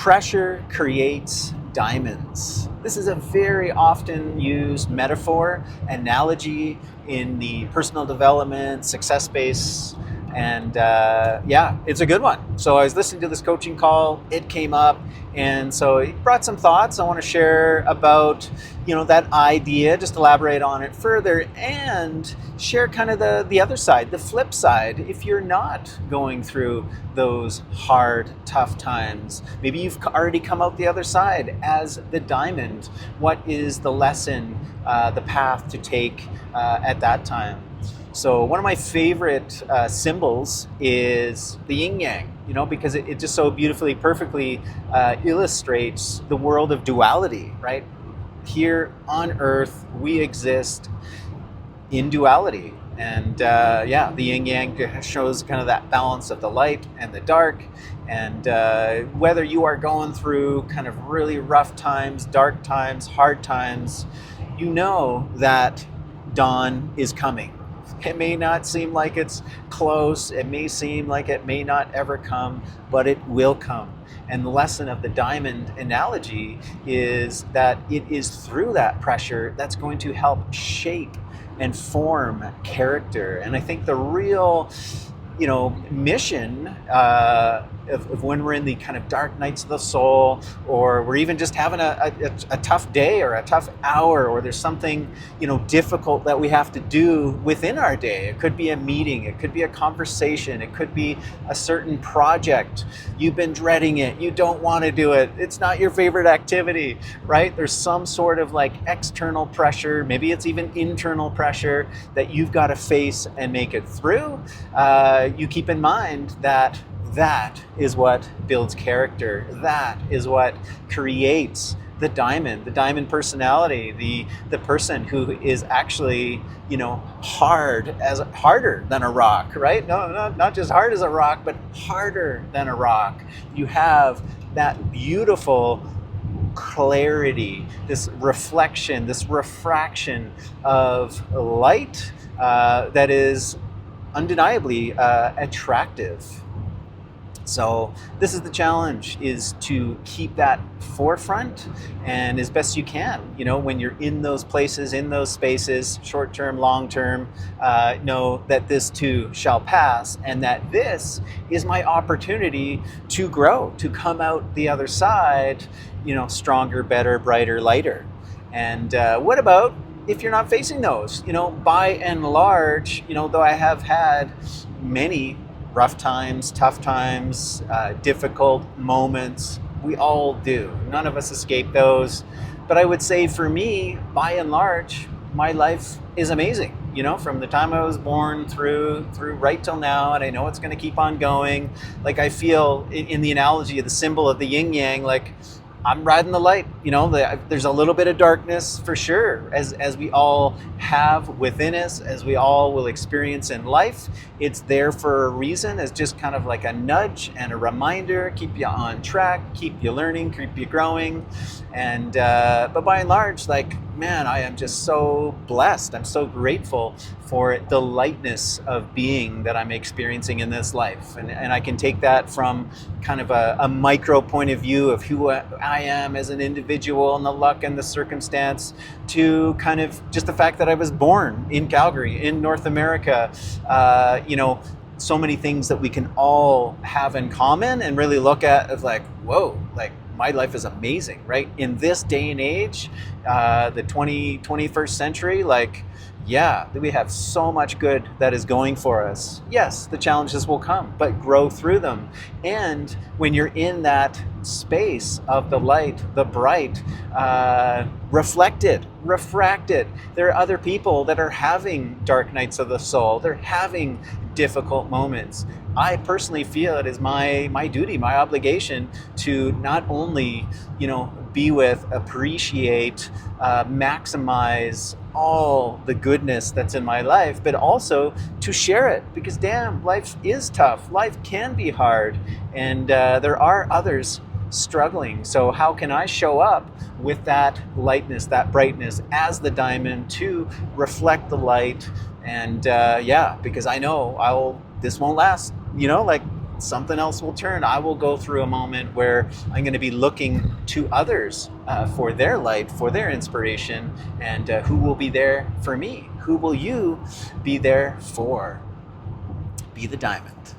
Pressure creates diamonds. This is a very often used metaphor, analogy in the personal development, success space, and yeah, it's a good one. So I was listening to this coaching call, it came up, and so it brought some thoughts I want to share about, that idea, just elaborate on it further, and share kind of the other side, the flip side. If you're not going through those hard, tough times, maybe you've already come out the other side as the diamond. What is the lesson, the path to take at that time? So one of my favorite symbols is the yin yang, because it just so beautifully, perfectly illustrates the world of duality, right? Here on Earth, we exist in duality. And yeah, the yin yang shows kind of that balance of the light and the dark. And whether you are going through kind of really rough times, dark times, hard times, you know that dawn is coming. It may not seem like it's close, it may seem like it may not ever come, but it will come. And the lesson of the diamond analogy is that it is through that pressure that's going to help shape and form character. And I think the real mission of when we're in the kind of dark nights of the soul, or we're even just having a tough day or a tough hour, or there's something difficult that we have to do within our day. It could be a meeting, it could be a conversation, it could be a certain project. You've been dreading it, you don't want to do it, it's not your favorite activity, right? There's some sort of like external pressure, maybe it's even internal pressure that you've got to face and make it through. You keep in mind that is what builds character. That is what creates the diamond personality, the person who is actually, harder than a rock, right? No, not just hard as a rock, but harder than a rock. You have that beautiful clarity, this reflection, this refraction of light that is undeniably attractive. So this is the challenge, is to keep that forefront, and as best you can, when you're in those places, in those spaces, short term, long term, know that this too shall pass, and that this is my opportunity to grow, to come out the other side, stronger, better, brighter, lighter. And what about if you're not facing those? By and large, though I have had many rough times, tough times, difficult moments, we all do. None of us escape those. But I would say for me, by and large, my life is amazing. From the time I was born through right till now, and I know it's going to keep on going. Like, I feel in the analogy of the symbol of the yin yang, like I'm riding the light. There's a little bit of darkness for sure, as we all have within us, as we all will experience in life. It's there for a reason, as just kind of like a nudge and a reminder, keep you on track, keep you learning, keep you growing. And but by and large, like, man, I am just so blessed. I'm so grateful for the lightness of being that I'm experiencing in this life. And I can take that from kind of a micro point of view of who I am as an individual, and the luck and the circumstance, to kind of just the fact that I was born in Calgary, in North America. So many things that we can all have in common and really look at as like, whoa, like my life is amazing, right? In this day and age, the 21st century, like, yeah, we have so much good that is going for us. Yes, the challenges will come, but grow through them. And when you're in that space of the light, the bright, reflected, refracted, there are other people that are having dark nights of the soul. They're having difficult moments. I personally feel it is my duty, my obligation to not only, be with, appreciate, maximize all the goodness that's in my life, but also to share it, because damn, life is tough. Life can be hard, and there are others struggling. So how can I show up with that lightness, that brightness as the diamond to reflect the light? And yeah, because I know this won't last, like something else will turn. I will go through a moment where I'm going to be looking to others for their light, for their inspiration, and who will be there for me? Who will you be there for? Be the diamond.